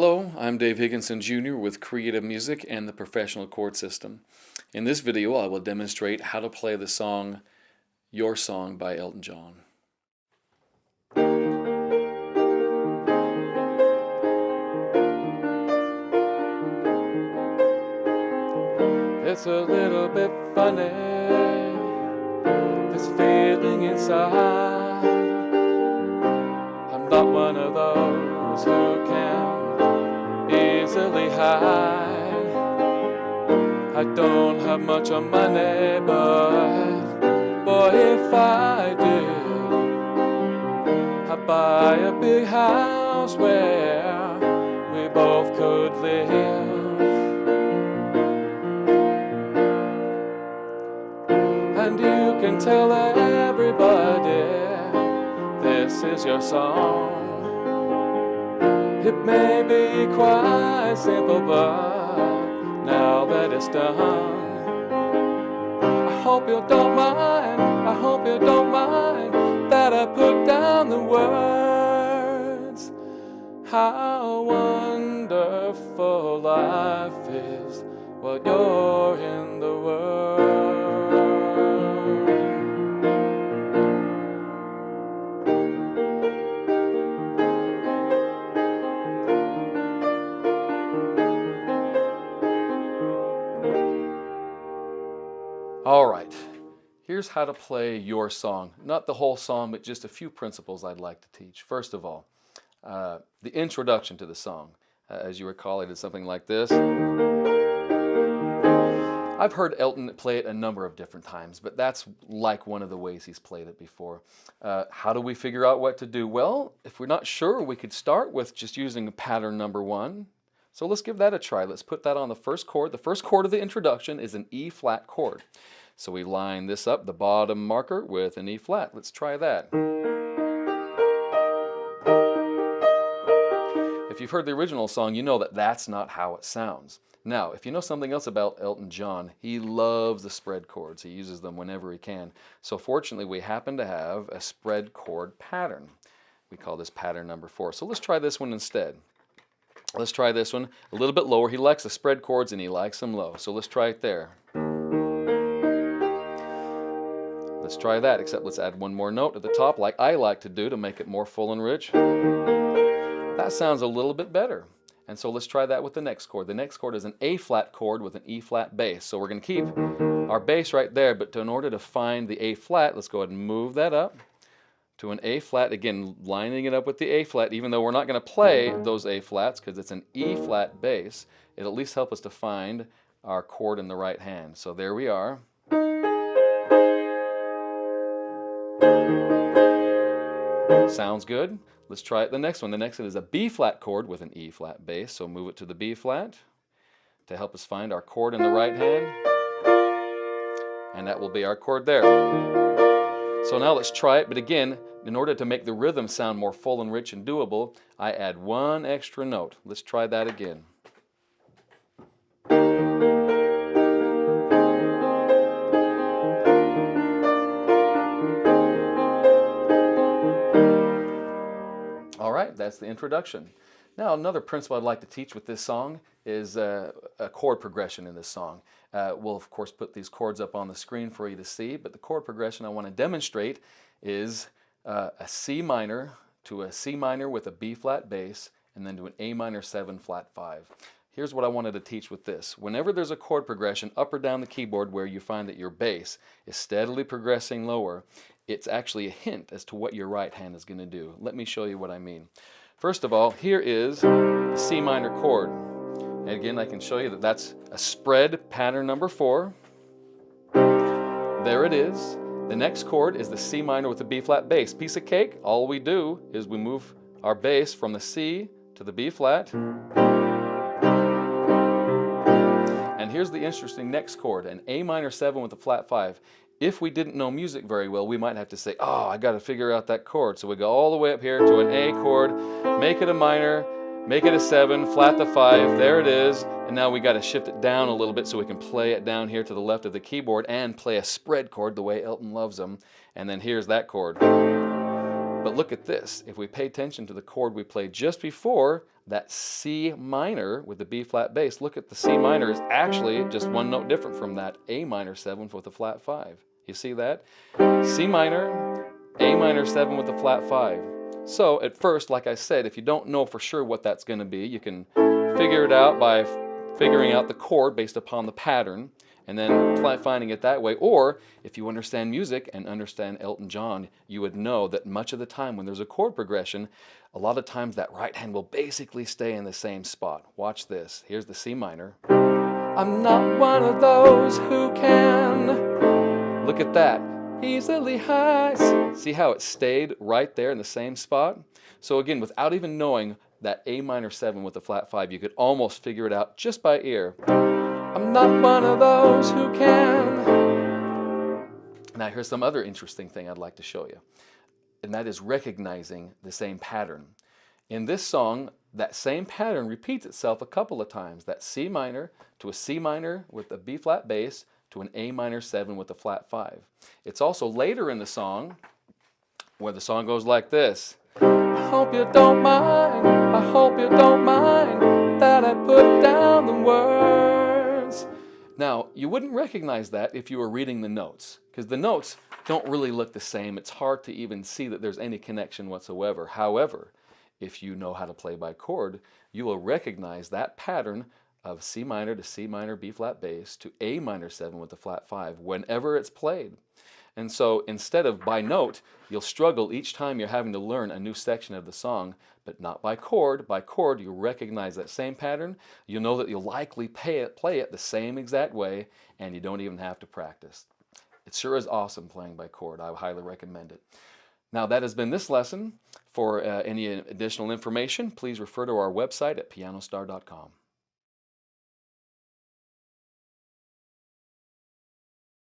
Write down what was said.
Hello, I'm Dave Higginson Jr. with Creative Music and the Professional Chord System. In this video I will demonstrate how to play the song Your Song by Elton John. It's a little bit funny, this feeling inside. I'm not one of those who can easily hide. I don't have much of money, but boy, if I did, I'd buy a big house where we both could live. And you can tell everybody this is your song. It may be quite simple, but now that it's done, I hope you don't mind, I hope you don't mind that I put down the words. How wonderful life is while you're in the world. All right, here's how to play Your Song. Not the whole song, but just a few principles I'd like to teach. First of all, the introduction to the song. As you recall, it is something like this. I've heard Elton play it a number of different times, but that's like one of the ways he's played it before. How do we figure out what to do? Well, if we're not sure, we could start with just using pattern number 1. So let's give that a try. Let's put that on the first chord. The first chord of the introduction is an E flat chord. So we line this up, the bottom marker, with an E flat. Let's try that. If you've heard the original song, you know that that's not how it sounds. Now, if you know something else about Elton John, he loves the spread chords. He uses them whenever he can. So fortunately, we happen to have a spread chord pattern. We call this pattern number 4. So let's try this one instead. Let's try this one a little bit lower. He likes the spread chords and he likes them low. So let's try it there. Let's try that, except let's add one more note at the top like I like to do to make it more full and rich. That sounds a little bit better. And so let's try that with the next chord. The next chord is an A flat chord with an E flat bass. So we're going to keep our bass right there, but in order to find the A flat, let's go ahead and move that up to an A flat, again lining it up with the A flat. Even though we're not going to play those A flats because it's an E flat bass, it'll at least help us to find our chord in the right hand. So there we are. Sounds good. Let's try it the next one. The next one is a B flat chord with an E flat bass, so move it to the B flat to help us find our chord in the right hand, and that will be our chord there. So now let's try it, but again, in order to make the rhythm sound more full and rich and doable, I add one extra note. Let's try that again. All right, that's the introduction. Now another principle I'd like to teach with this song is a chord progression in this song. We'll of course put these chords up on the screen for you to see, but the chord progression I want to demonstrate is a C minor to a C minor with a B flat bass, and then to an A minor 7 flat 5. Here's what I wanted to teach with this. Whenever there's a chord progression up or down the keyboard where you find that your bass is steadily progressing lower, it's actually a hint as to what your right hand is going to do. Let me show you what I mean. First of all, here is the C minor chord. And again, I can show you that that's a spread pattern number 4. There it is. The next chord is the C minor with the B flat bass. Piece of cake. All we do is we move our bass from the C to the B flat. And here's the interesting next chord, an A minor 7 with a flat 5. If we didn't know music very well, we might have to say, oh, I got to figure out that chord. So we go all the way up here to an A chord, make it a minor, make it a 7, flat the 5, there it is. And now we got to shift it down a little bit so we can play it down here to the left of the keyboard and play a spread chord the way Elton loves them. And then here's that chord. But look at this. If we pay attention to the chord we played just before, that C minor with the B flat bass, look at the C minor is actually just one note different from that A minor 7 with a flat 5. You see that? C minor, A minor 7 with a flat 5. So at first, like I said, if you don't know for sure what that's going to be, you can figure it out by figuring out the chord based upon the pattern and then finding it that way. Or if you understand music and understand Elton John, you would know that much of the time when there's a chord progression, a lot of times that right hand will basically stay in the same spot. Watch this. Here's the C minor. I'm not one of those who can. Look at that. Easily high. See how it stayed right there in the same spot? So again, without even knowing that A minor 7 with a flat 5, you could almost figure it out just by ear. I'm not one of those who can. Now here's some other interesting thing I'd like to show you, and that is recognizing the same pattern. In this song, that same pattern repeats itself a couple of times. That C minor to a C minor with a B flat bass to an A minor 7 with a flat 5. It's also later in the song where the song goes like this. I hope you don't mind, I hope you don't mind that I put down the words. Now, you wouldn't recognize that if you were reading the notes, because the notes don't really look the same. It's hard to even see that there's any connection whatsoever. However, if you know how to play by chord, you will recognize that pattern of C minor to C minor B flat bass to A minor 7 with a flat 5 whenever it's played. And so instead of by note, you'll struggle each time you're having to learn a new section of the song, but not by chord. By chord, you recognize that same pattern. You'll know that you'll likely play it the same exact way, and you don't even have to practice. It sure is awesome playing by chord. I highly recommend it. Now that has been this lesson. For any additional information, please refer to our website at pianostar.com.